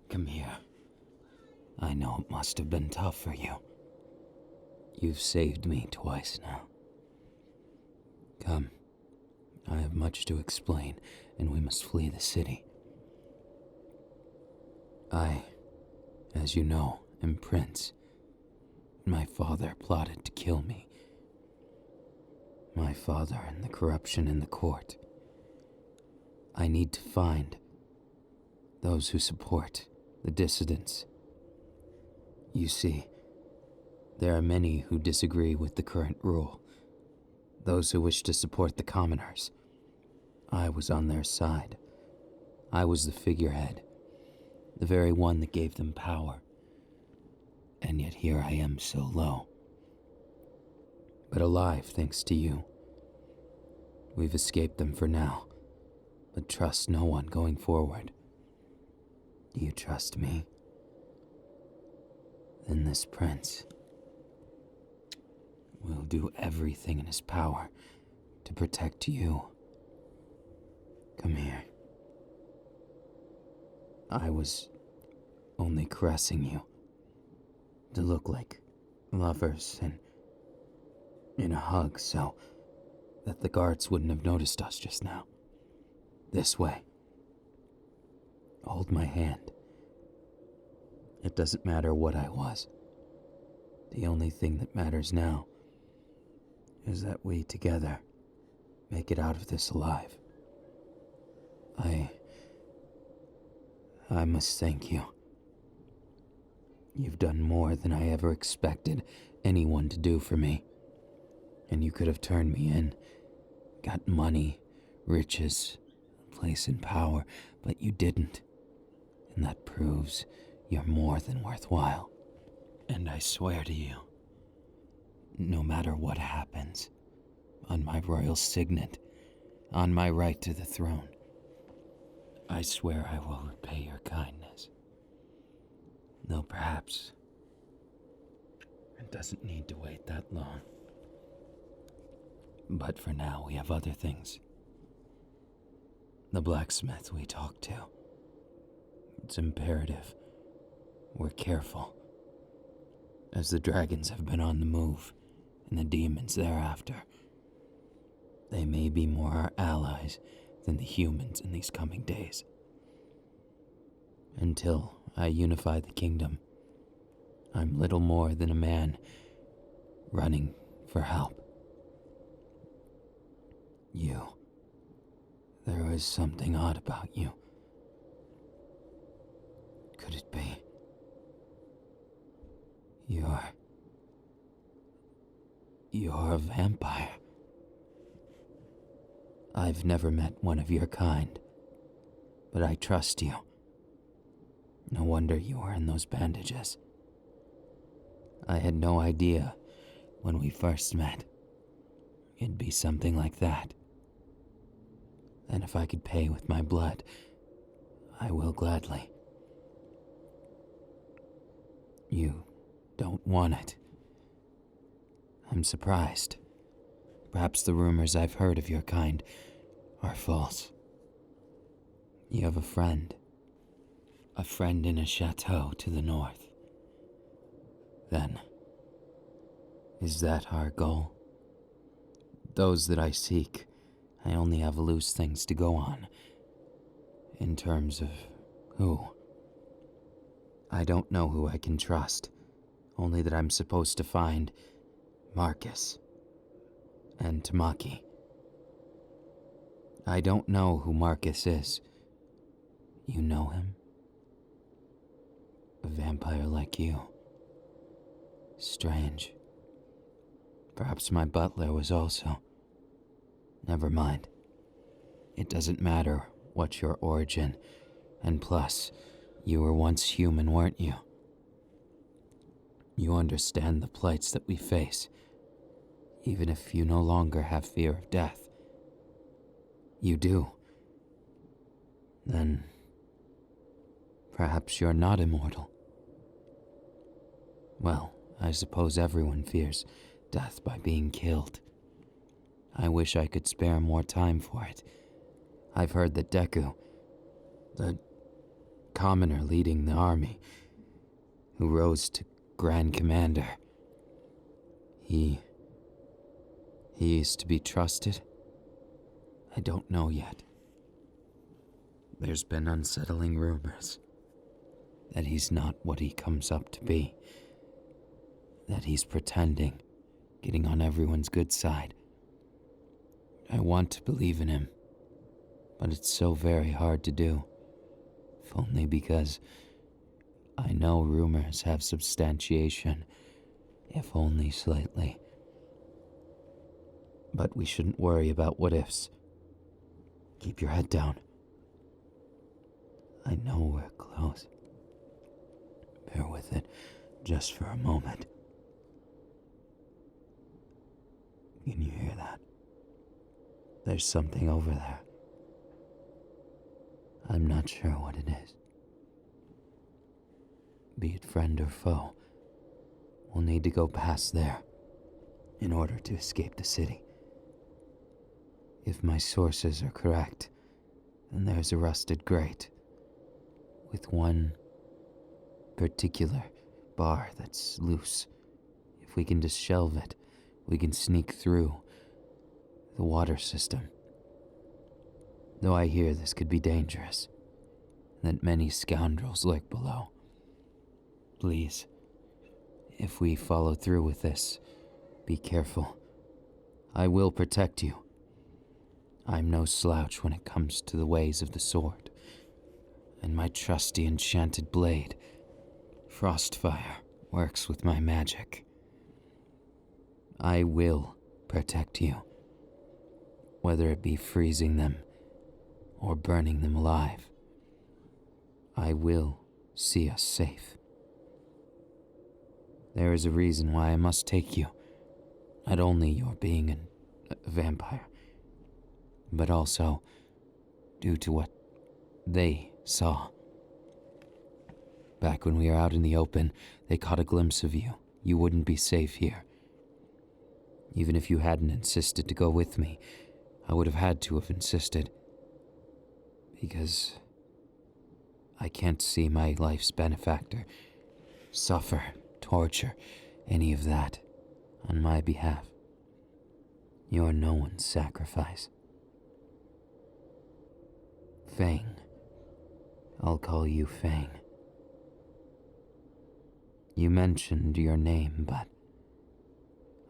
Come here. I know it must have been tough for you. You've saved me twice now. Come. I have much to explain, and we must flee the city. I, as you know, am Prince. My father plotted to kill me. My father and the corruption in the court. I need to find those who support the dissidents. You see, there are many who disagree with the current rule, those who wish to support the commoners. I was on their side. I was the figurehead, the very one that gave them power. And yet here I am so low. But alive thanks to you. We've escaped them for now, but trust no one going forward. Do you trust me? Then this prince will do everything in his power to protect you. Come here. I was only caressing you to look like lovers and in a hug so that the guards wouldn't have noticed us just now. This way. Hold my hand. It doesn't matter what I was. The only thing that matters now is that we together make it out of this alive. I must thank you. You've done more than I ever expected anyone to do for me. And you could have turned me in, got money, riches, place and power, but you didn't. And that proves you're more than worthwhile. And I swear to you, no matter what happens, on my royal signet, on my right to the throne, I swear I will repay your kindness. Though perhaps it doesn't need to wait that long. But for now, we have other things. The blacksmith we talked to. It's imperative we're careful, as the dragons have been on the move, and the demons thereafter. They may be more our allies than the humans in these coming days. Until I unify the kingdom, I'm little more than a man running for help. There is something odd about you. Could it be? You're a vampire. I've never met one of your kind, but I trust you. No wonder you were in those bandages. I had no idea when we first met it'd be something like that. And if I could pay with my blood, I will gladly. You don't want it. I'm surprised. Perhaps the rumors I've heard of your kind are false. You have a friend in a chateau to the north. Then, is that our goal? Those that I seek, I only have loose things to go on. In terms of who? I don't know who I can trust, only that I'm supposed to find Marcus and Tamaki. I don't know who Marcus is. You know him? A vampire like you. Strange. Perhaps my butler was also. Never mind. It doesn't matter what your origin, and plus, you were once human, weren't you? You understand the plights that we face, even if you no longer have fear of death. You do. Then, perhaps you're not immortal. Well, I suppose everyone fears death by being killed. I wish I could spare more time for it. I've heard that Deku, the commoner leading the army, who rose to Grand Commander. He is to be trusted? I don't know yet. There's been unsettling rumors that he's not what he comes up to be, that he's pretending, getting on everyone's good side. I want to believe in him, but it's so very hard to do, if only because I know rumors have substantiation, if only slightly. But we shouldn't worry about what-ifs. Keep your head down. I know we're close. Bear with it just for a moment. Can you hear that? There's something over there. I'm not sure what it is. Be it friend or foe, we'll need to go past there in order to escape the city. If my sources are correct, then there's a rusted grate with one particular bar that's loose. If we can just shelve it, we can sneak through the water system. Though I hear this could be dangerous, and that many scoundrels lurk below. Please, if we follow through with this, be careful. I will protect you. I'm no slouch when it comes to the ways of the sword, and my trusty enchanted blade, Frostfire, works with my magic. I will protect you, whether it be freezing them or burning them alive. I will see us safe. There is a reason why I must take you, not only your being a vampire, but also due to what they saw. Back when we were out in the open, they caught a glimpse of you. You wouldn't be safe here. Even if you hadn't insisted to go with me, I would have had to have insisted. Because I can't see my life's benefactor suffer, torture, any of that on my behalf. You're no one's sacrifice. Fang. I'll call you Fang. You mentioned your name, but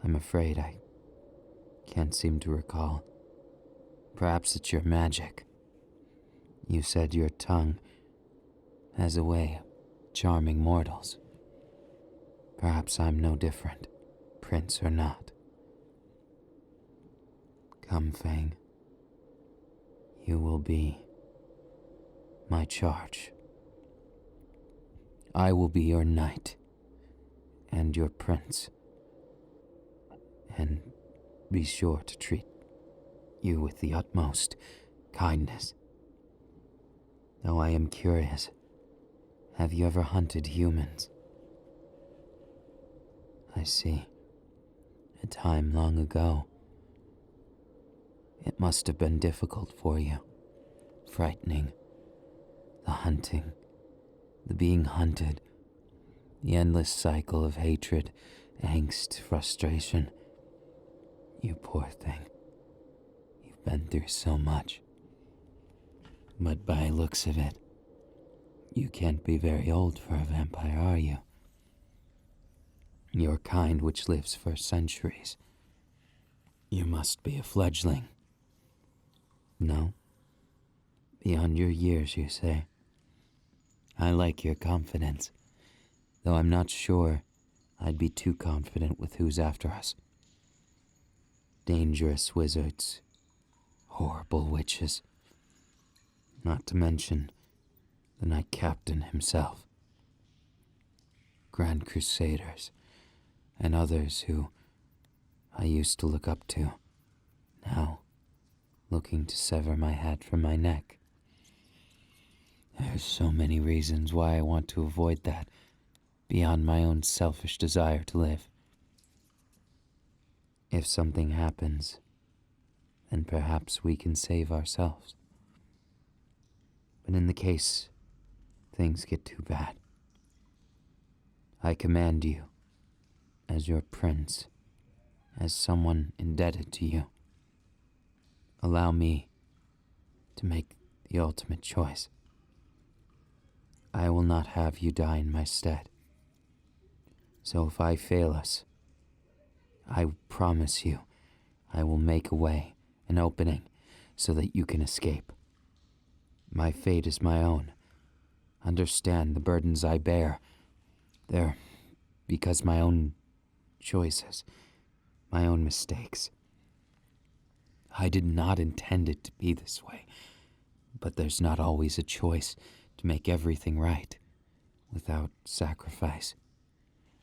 I'm afraid I can't seem to recall. Perhaps it's your magic. You said your tongue has a way of charming mortals. Perhaps I'm no different, prince or not. Come, Fang. You will be my charge. I will be your knight and your prince, and be sure to treat you with the utmost kindness. Though I am curious, have you ever hunted humans? I see. A time long ago. It must have been difficult for you. Frightening. The hunting. The being hunted. The endless cycle of hatred, angst, frustration. You poor thing. You've been through so much. But by looks of it, you can't be very old for a vampire, are you? Your kind which lives for centuries. You must be a fledgling. No? Beyond your years, you say? I like your confidence, though I'm not sure I'd be too confident with who's after us. Dangerous wizards, horrible witches, not to mention the Knight Captain himself, Grand Crusaders, and others who I used to look up to, now looking to sever my head from my neck. There's so many reasons why I want to avoid that, beyond my own selfish desire to live. If something happens, then perhaps we can save ourselves. But in the case things get too bad, I command you, as your prince, as someone indebted to you, allow me to make the ultimate choice. I will not have you die in my stead. So if I fail us, I promise you, I will make a way, an opening, so that you can escape. My fate is my own. Understand the burdens I bear. They're because my own choices, my own mistakes. I did not intend it to be this way, but there's not always a choice to make everything right, without sacrifice,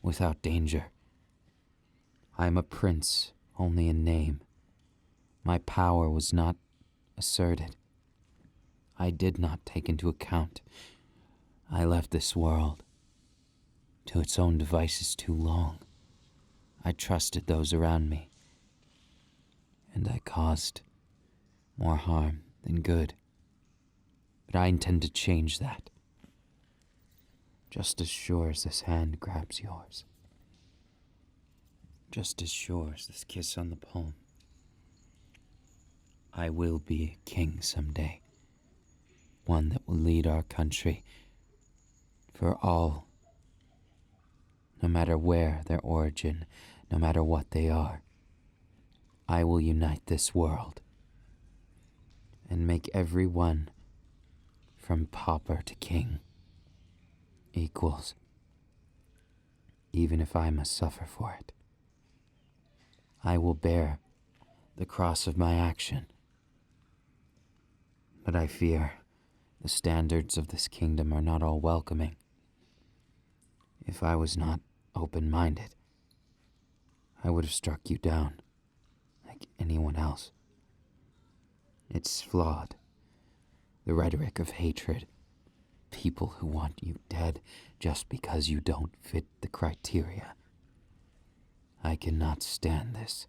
without danger. I am a prince only in name. My power was not asserted. I did not take into account. I left this world to its own devices too long. I trusted those around me, and I caused more harm than good. But I intend to change that, just as sure as this hand grabs yours. Just as sure as this kiss on the palm. I will be a king someday, one that will lead our country for all, no matter where their origin, no matter what they are. I will unite this world and make everyone, from pauper to king, equals, even if I must suffer for it. I will bear the cross of my action, but I fear the standards of this kingdom are not all welcoming. If I was not open-minded, I would have struck you down like anyone else. It's flawed. The rhetoric of hatred, people who want you dead just because you don't fit the criteria. I cannot stand this,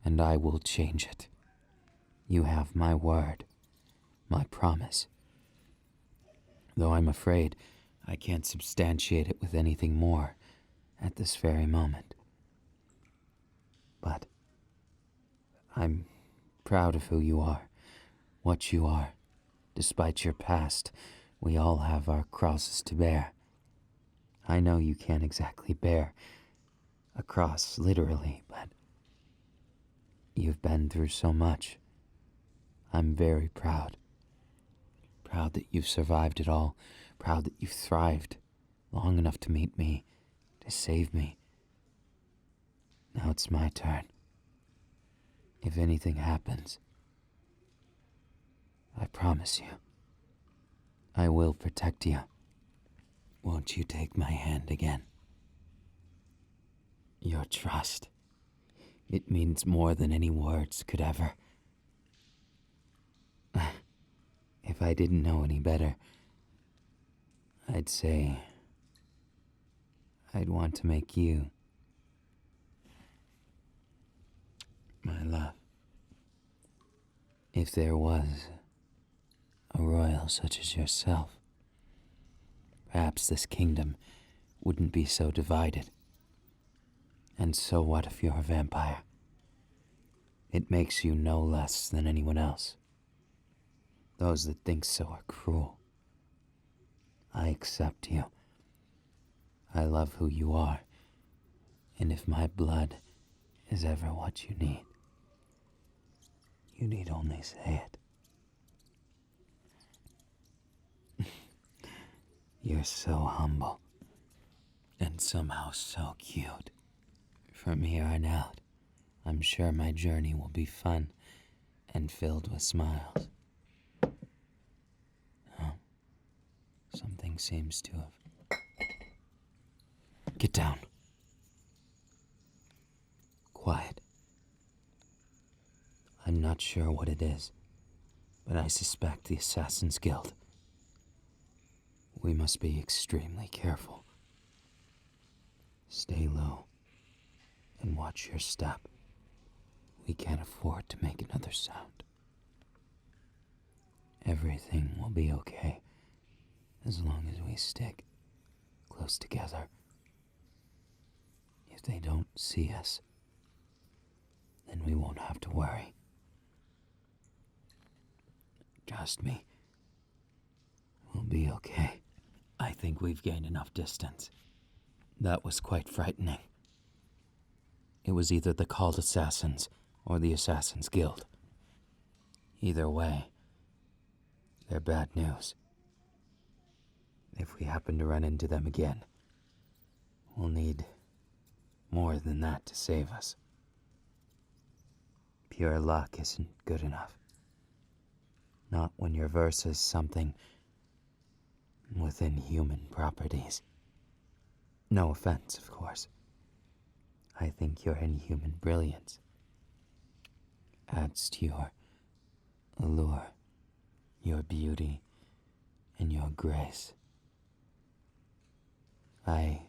and I will change it. You have my word, my promise. Though I'm afraid I can't substantiate it with anything more at this very moment. But I'm proud of who you are, what you are. Despite your past, we all have our crosses to bear. I know you can't exactly bear a cross, literally, but you've been through so much. I'm very proud. Proud that you've survived it all. Proud that you've thrived long enough to meet me, to save me. Now it's my turn. If anything happens, I promise you, I will protect you. Won't you take my hand again? Your trust. It means more than any words could ever. If I didn't know any better, I'd say I'd want to make you my love. If there was a royal such as yourself, perhaps this kingdom wouldn't be so divided. And so what if you're a vampire? It makes you no less than anyone else. Those that think so are cruel. I accept you. I love who you are. And if my blood is ever what you need only say it. You're so humble. And somehow so cute. From here on out, I'm sure my journey will be fun and filled with smiles. Oh, something seems to have... Get down. Quiet. I'm not sure what it is, but I suspect the Assassin's Guild. We must be extremely careful. Stay low and watch your step. We can't afford to make another sound. Everything will be okay. As long as we stick close together, if they don't see us, then we won't have to worry. Trust me, we'll be okay. I think we've gained enough distance. That was quite frightening. It was either the called assassins or the Assassin's Guild. Either way, they're bad news. If we happen to run into them again, we'll need more than that to save us. Pure luck isn't good enough. Not when you're versus something with inhuman properties. No offense, of course. I think your inhuman brilliance adds to your allure, your beauty, and your grace. I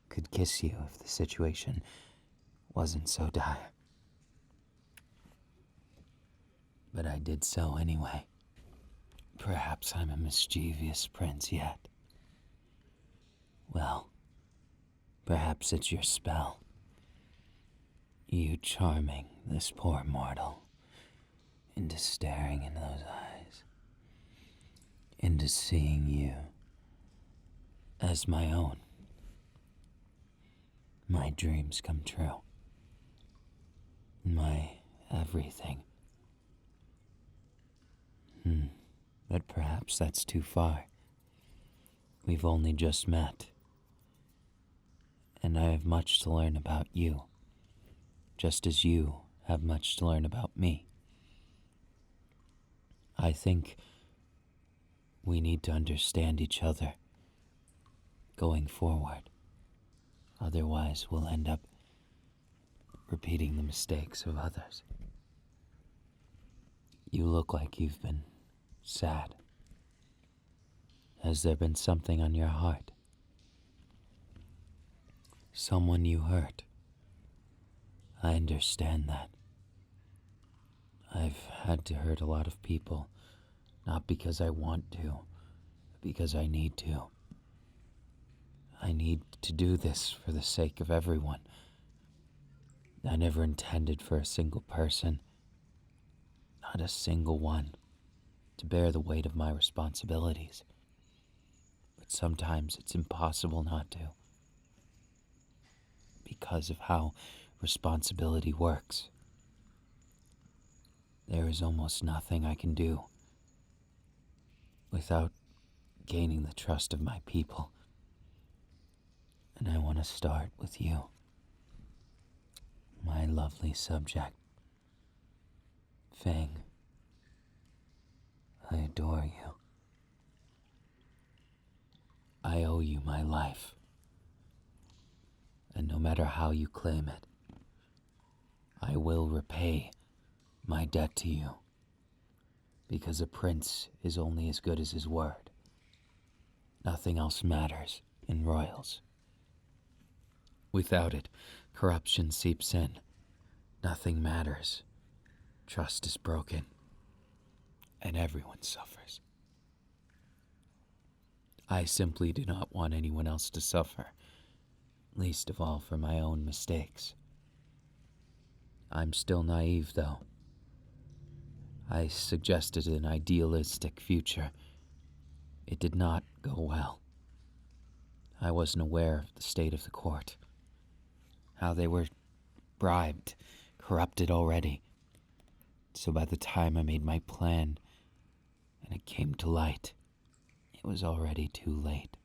could kiss you if the situation wasn't so dire. But I did so anyway. Perhaps I'm a mischievous prince yet. Well, perhaps it's your spell. You charming this poor mortal into staring into those eyes, into seeing you as my own. My dreams come true. My everything. But perhaps that's too far. We've only just met. And I have much to learn about you, just as you have much to learn about me. I think we need to understand each other going forward. Otherwise, we'll end up repeating the mistakes of others. You look like you've been sad. Has there been something on your heart? Someone you hurt? I understand that. I've had to hurt a lot of people, not because I want to, but because I need to. I need to do this for the sake of everyone. I never intended for a single person, not a single one, to bear the weight of my responsibilities. But sometimes it's impossible not to, because of how responsibility works. There is almost nothing I can do without gaining the trust of my people. And I want to start with you, my lovely subject. Fang, I adore you. I owe you my life. And no matter how you claim it, I will repay my debt to you. Because a prince is only as good as his word. Nothing else matters in royals. Without it, corruption seeps in. Nothing matters. Trust is broken. And everyone suffers. I simply do not want anyone else to suffer, least of all for my own mistakes. I'm still naive, though. I suggested an idealistic future. It did not go well. I wasn't aware of the state of the court, how they were bribed, corrupted already. So by the time I made my plan and it came to light, it was already too late.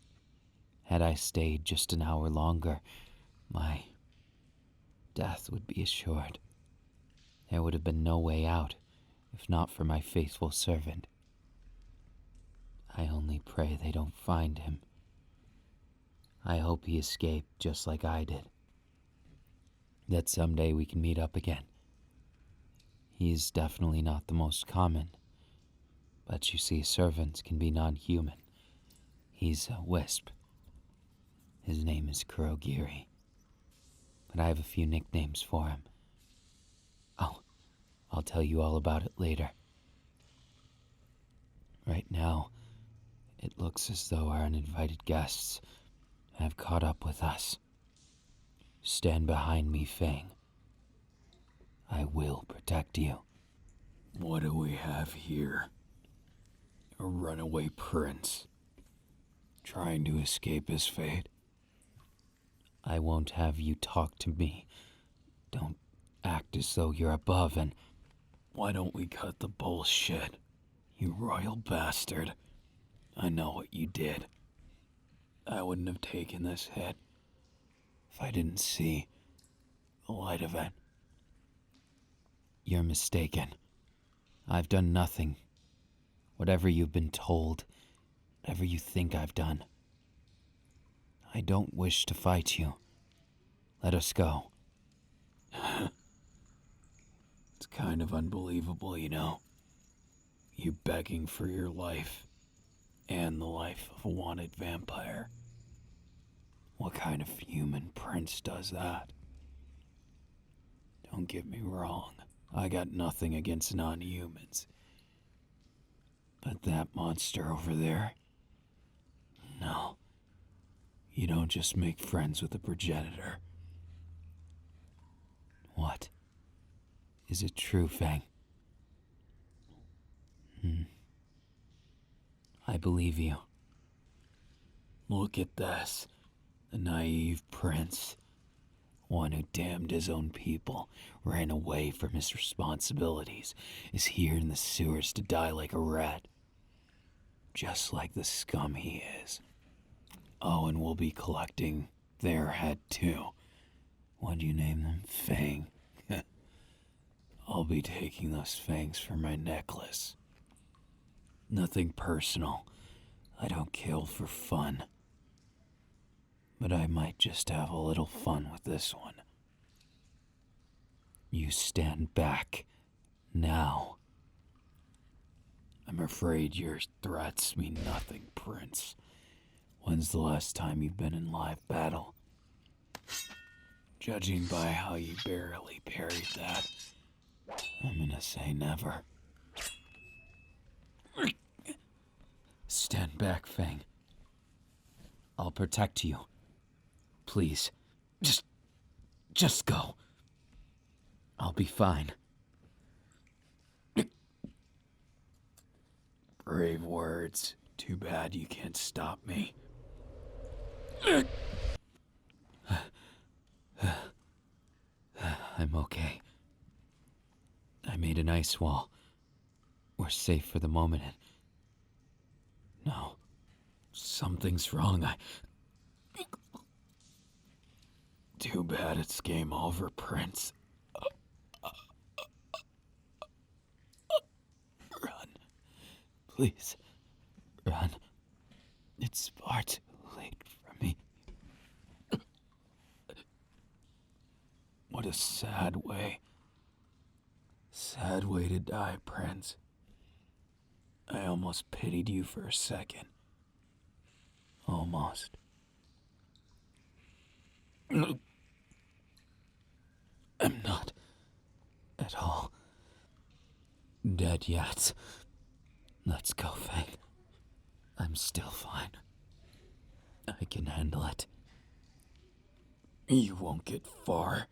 Had I stayed just an hour longer, my death would be assured. There would have been no way out, if not for my faithful servant. I only pray they don't find him. I hope he escaped just like I did. That someday we can meet up again. He's definitely not the most common, but you see, servants can be non-human. He's a wisp. His name is Kurogiri, but I have a few nicknames for him. Oh, I'll tell you all about it later. Right now, It looks as though our uninvited guests have caught up with us. Stand behind me, Fang. I will protect you. What do we have here? A runaway prince, trying to escape his fate? I won't have you talk to me. Don't act as though you're above and... Why don't we cut the bullshit, you royal bastard? I know what you did. I wouldn't have taken this hit if I didn't see the light of it. You're mistaken. I've done nothing. Whatever you've been told, whatever you think I've done. I don't wish to fight you. Let us go. It's kind of unbelievable, you know. You begging for your life and the life of a wanted vampire. What kind of human prince does that? Don't get me wrong. I got nothing against non-humans. But that monster over there? No. You don't just make friends with a progenitor. What? Is it true, Fang? I believe you. Look at this. The naive prince. One who damned his own people, ran away from his responsibilities, is here in the sewers to die like a rat. Just like the scum he is. Oh, and we'll be collecting their head too. What'd you name them? Fang. I'll be taking those fangs for my necklace. Nothing personal. I don't kill for fun. But I might just have a little fun with this one. You stand back. Now. I'm afraid your threats mean nothing, Prince. When's the last time you've been in live battle? Judging by how you barely parried that, I'm gonna say never. Stand back, Fang. I'll protect you. Please, just go. I'll be fine. Brave words. Too bad you can't stop me. I'm okay. I made an ice wall. We're safe for the moment. No, something's wrong. Too bad it's game over, Prince. Run. Please, run. It's far too late for me. What a sad way. Sad way to die, Prince. I almost pitied you for a second. Almost. I'm not at all dead yet. Let's go, Fang. I'm still fine. I can handle it. You won't get far.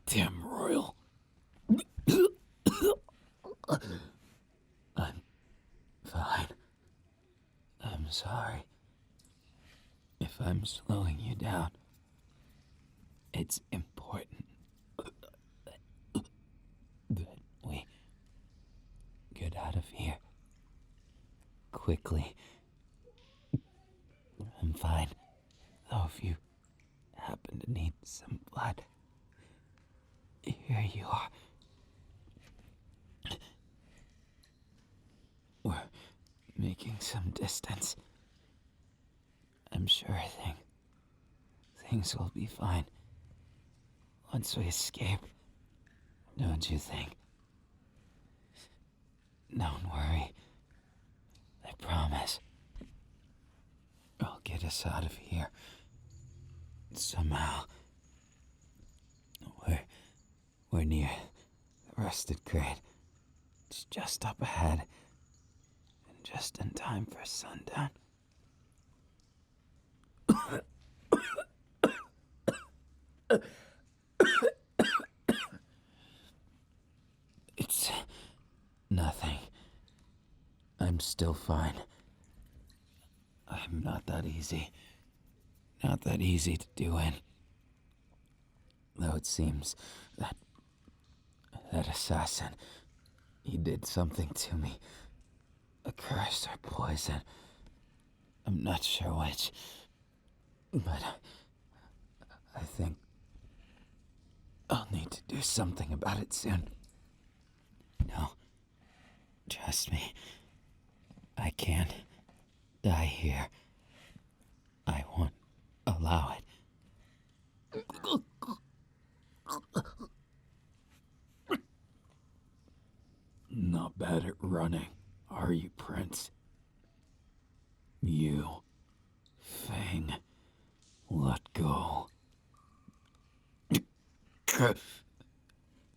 Damn royal. I'm fine. I'm sorry. If I'm slowing you down, it's important that we get out of here quickly. I'm fine, though if you happen to need some blood, here you are. We're making some distance. I'm sure things will be fine once we escape, don't you think? Don't worry. I promise. I'll get us out of here. Somehow. We're near the rusted crate. It's just up ahead. And just in time for sundown. It's nothing. I'm still fine. I'm not that easy. Not that easy to do in. Though it seems that assassin, he did something to me. A curse or poison. I'm not sure which. But I think I'll need to do something about it soon. No. Trust me. I can't die here. I won't allow it. Not bad at running, are you, Prince? You, Fang, let go.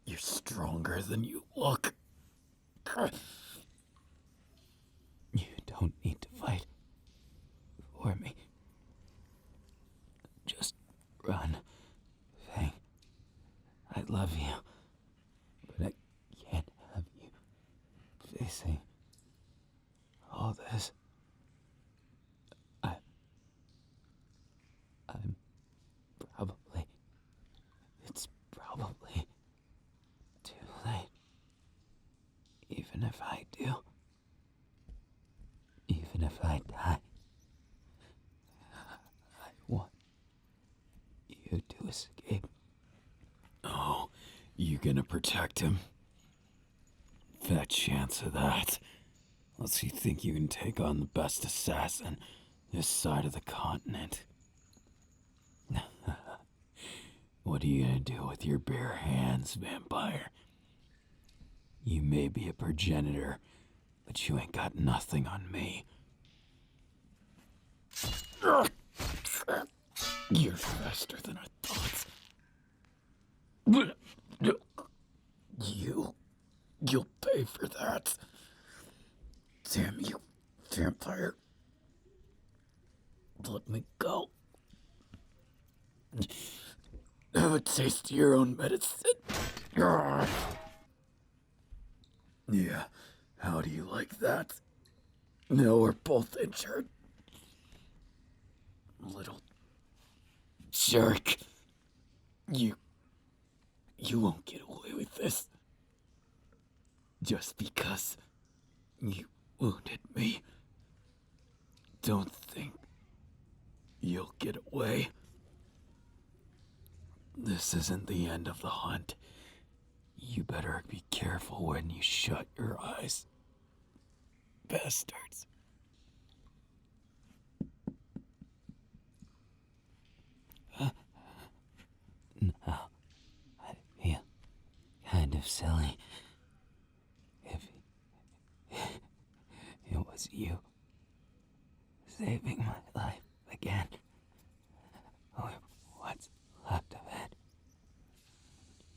You're stronger than you look. You don't need to fight for me. Just run, Fang. I love you, but I can't have you facing all this. I'm probably... It's probably too late. Even if I do. Even if I die. I want you to escape. Oh, you gonna protect him? Fat chance of that. Unless you think you can take on the best assassin this side of the continent. What are you gonna do with your bare hands, vampire? You may be a progenitor, but you ain't got nothing on me. You're faster than I thought. You'll pay for that. Damn you, vampire. Let me go. Have a taste of your own medicine. Yeah, how do you like that? Now we're both injured. Little jerk. You won't get away with this. Just because you wounded me. Don't think you'll get away. This isn't the end of the hunt. You better be careful when you shut your eyes. Bastards. Now, I feel kind of silly. If it was you saving my life again, or what's left of it.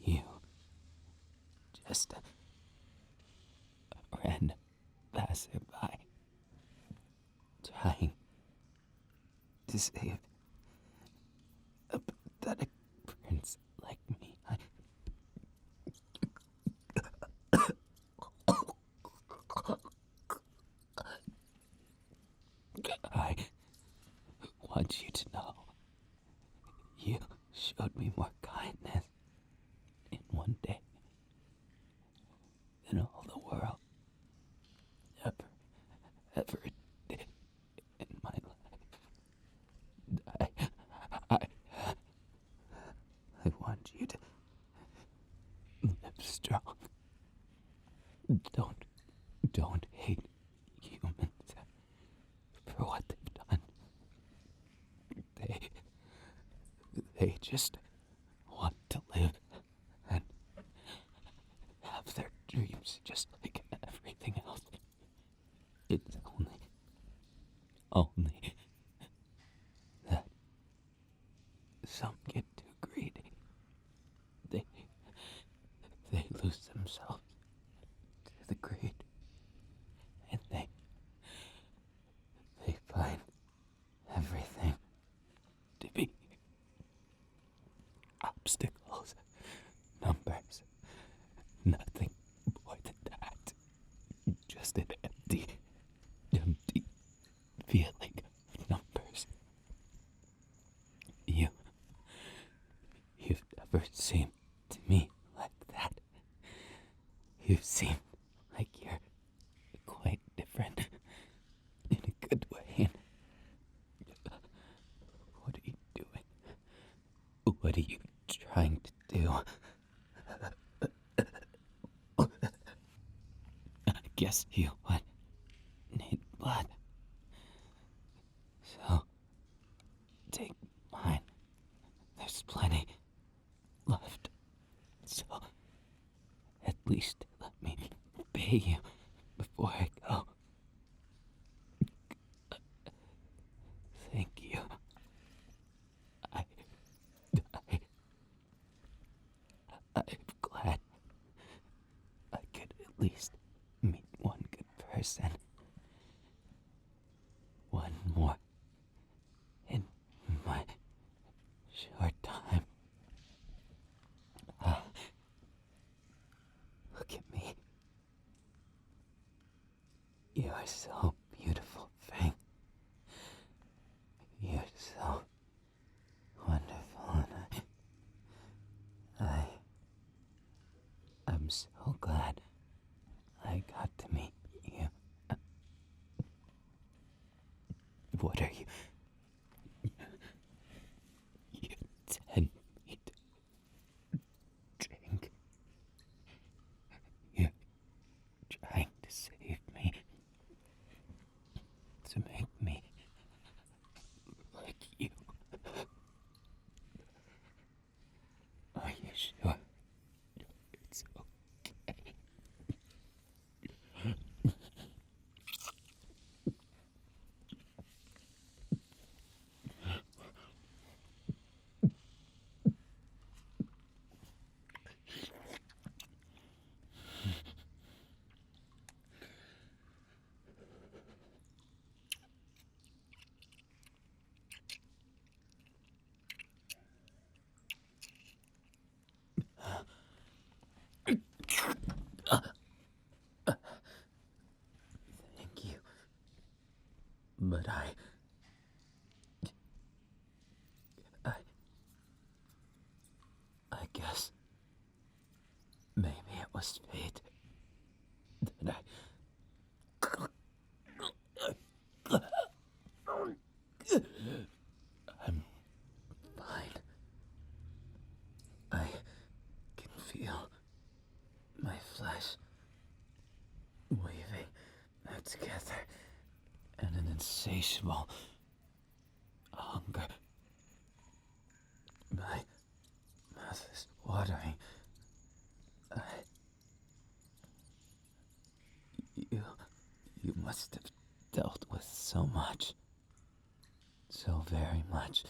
You, just a random passerby, trying to save a pathetic prince like me. I want you to know you showed me more kindness in one day than all the world ever did in my life. I want you to live strong. Don't hate humans for what they've done. They just want to live and have their dreams just like everything else. It's only that some get too greedy. They lose themselves to the greed, and they find everything to be seem to me like that. You seem like you're quite different in a good way. What are you doing? What are you trying to do? I guess you would need blood. So, take mine. There's plenty left. So, at least let me pay you before I go. Thank you. I'm glad I could at least meet one good person. One more in my short time. Look at me. You are so beautiful, Fang. You're so wonderful, and I'm so glad I got to meet you. What are you? You tend me to drink. You're trying to save me. To make me like you. Are you sure it's okay? Thank you. But I guess maybe it was fate that I'm fine. I can feel my flesh weaving out together and an insatiable hunger. My mouth is watering. You must have dealt with so much. So very much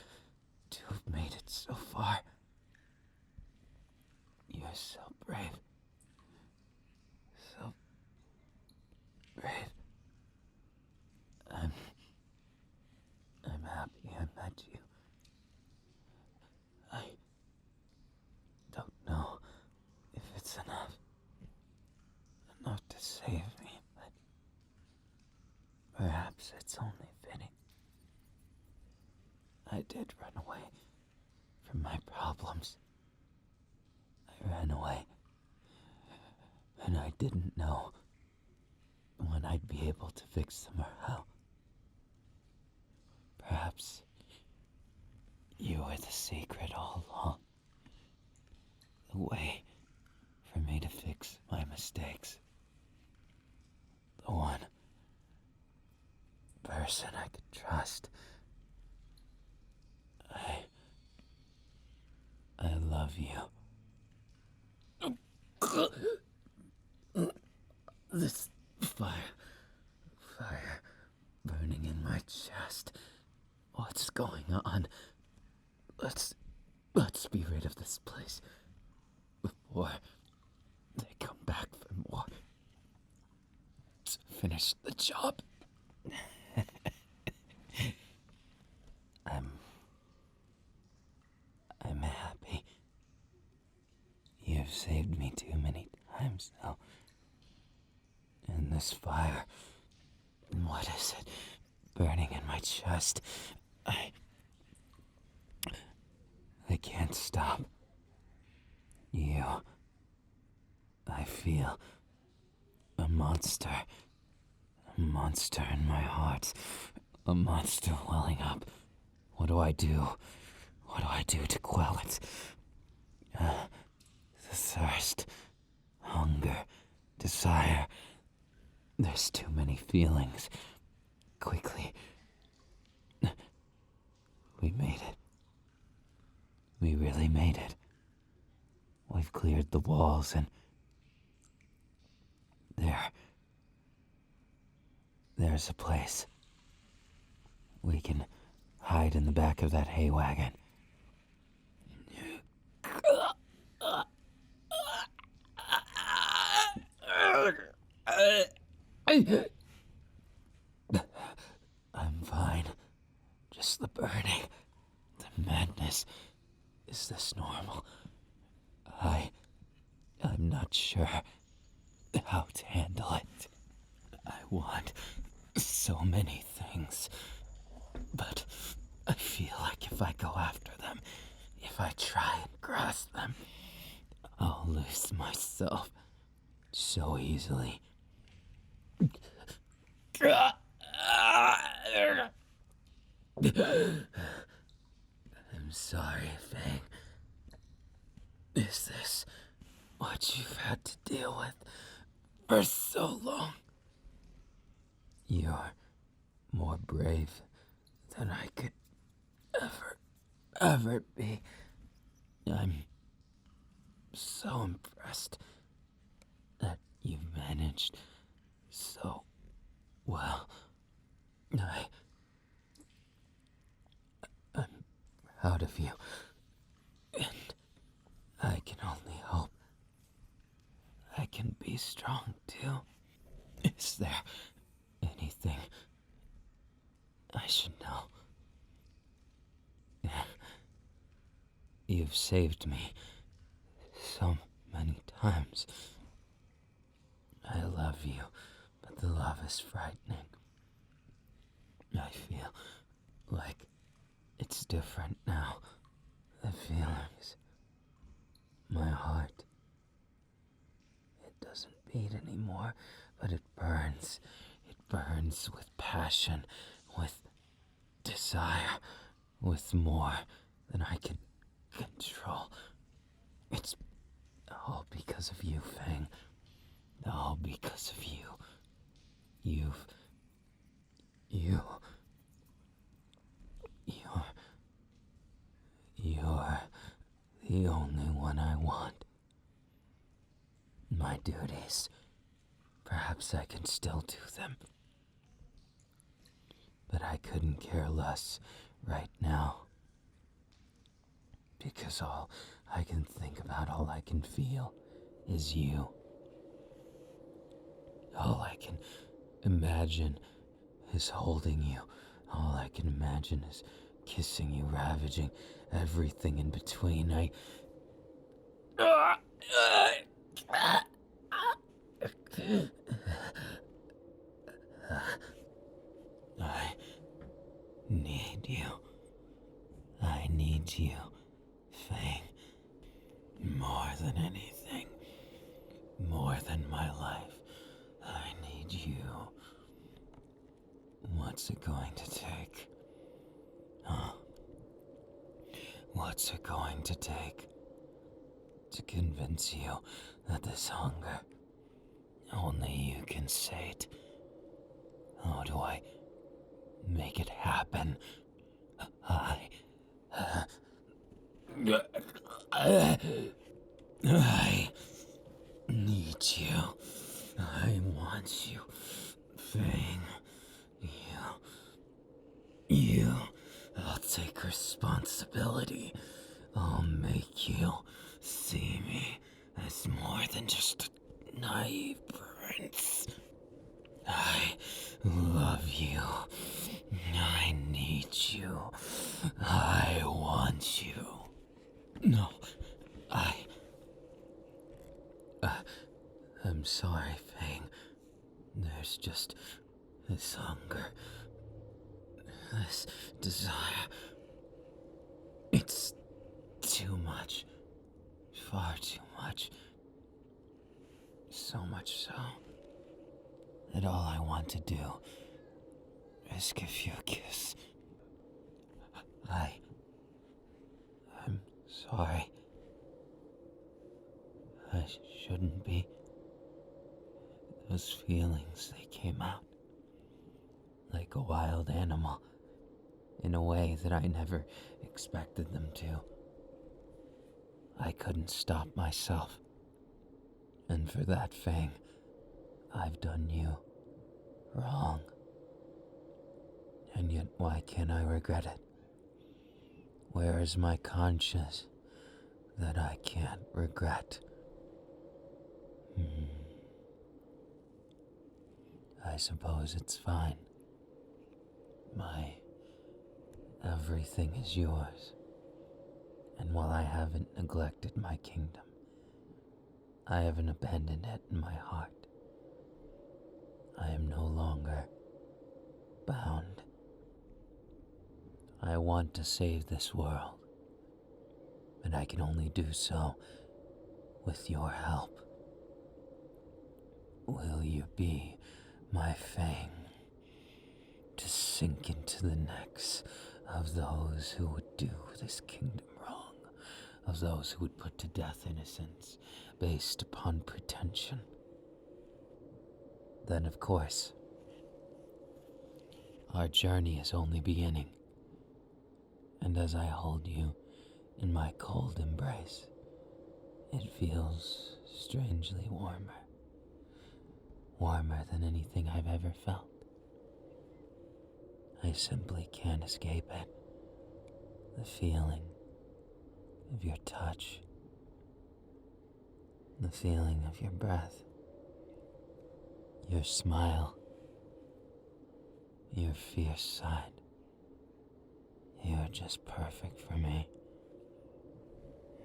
to have made it so far. You're so brave. So brave. I'm happy I met you. I don't know if it's enough to save me, but perhaps it's only fitting. I did run away from my problems. I ran away, and I didn't know when I'd be able to fix them or how. Perhaps you were the secret all along. The way for me to fix my mistakes. The one person I could trust. I love you. This fire burning in my chest. What's going on? Let's be rid of this place before they come back for more. Let's finish the job. I'm happy. You've saved me too many times now. And this fire, what is it, burning in my chest? I can't stop. You. I feel a monster. A monster in my heart. A monster welling up. What do I do? What do I do to quell it? The thirst, hunger, desire. There's too many feelings. Quickly. We made it. We really made it. We've cleared the walls and... There's a place. We can hide in the back of that hay wagon. I'm fine. Just the burning, the madness. Is this normal? I'm not sure how to handle it. I want so many things, but I feel like if I go after them, if I try and grasp them, I'll lose myself so easily. I'm sorry, Fang. Is this what you've had to deal with for so long? You're more brave than I could ever be. I'm so impressed that you managed so well. I'm proud of you, and I can only hope I can be strong too. Is there anything I should know? You've saved me so many times. I love you, but the love is frightening. I feel like it's different now. The feelings. My heart. It doesn't beat anymore, but it burns. It burns with passion, with desire, with more than I can control. It's all because of you, Fang. All because of you. You're the only one I want. My duties. Perhaps I can still do them. But I couldn't care less right now. Because all I can think about, all I can feel, is you. All I can imagine is holding you. All I can imagine is kissing you, ravaging everything in between. I need you. I need you, Fang. More than anything. More than my life. I need you. What's it going to take? Huh? What's it going to take to convince you that this hunger, only you can sate? How do I make it happen? I need you. I want you, Fang. You. I'll take responsibility. I'll make you see me as more than just a naive prince. I love you. I need you. I want you. No, I'm sorry, Fang. There's just this hunger, this desire. It's too much far too much. So much so that all I want to do is give you a kiss. I'm sorry. I shouldn't be. Those feelings, they came out like a wild animal in a way that I never expected them to. I couldn't stop myself. And for that, Fang, I've done you wrong. And yet, why can't I regret it? Where is my conscience that I can't regret? I suppose it's fine. My everything is yours. And while I haven't neglected my kingdom, I haven't abandoned it in my heart. I am no longer bound. I want to save this world, and I can only do so with your help. Will you be my Fang to sink into the necks of those who would do this kingdom wrong, of those who would put to death innocence based upon pretension? Then, of course, our journey is only beginning. And as I hold you in my cold embrace, it feels strangely warmer. Warmer than anything I've ever felt. I simply can't escape it. The feeling of your touch. The feeling of your breath. Your smile. Your fierce side. You're just perfect for me.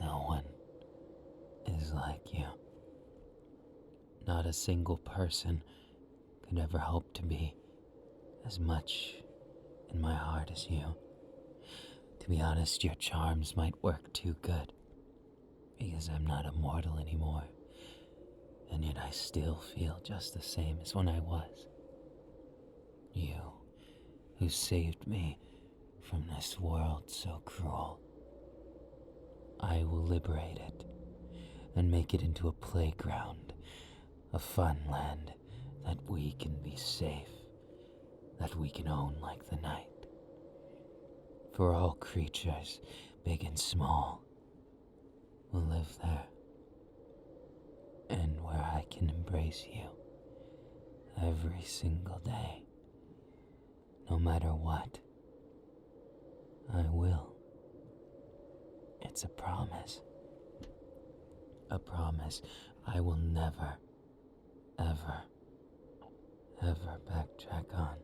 No one is like you. Not a single person could ever hope to be as much in my heart as you. To be honest, your charms might work too good, because I'm not immortal anymore, and yet I still feel just the same as when I was. You, who saved me from this world so cruel. I will liberate it and make it into a playground, a fun land that we can be safe, that we can own like the night. For all creatures, big and small, will live there, and where I can embrace you every single day, no matter what. I will. It's a promise. A promise I will never, ever, ever backtrack on.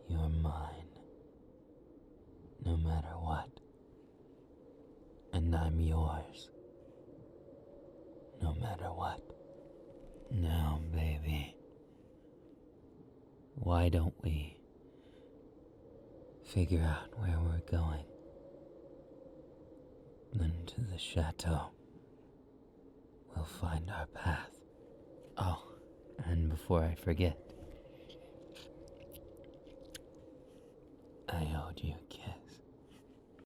You're mine, no matter what. And I'm yours, no matter what. Now, baby, why don't we figure out where we're going? Then to the chateau, we'll find our path. Oh, and before I forget, I owed you a kiss.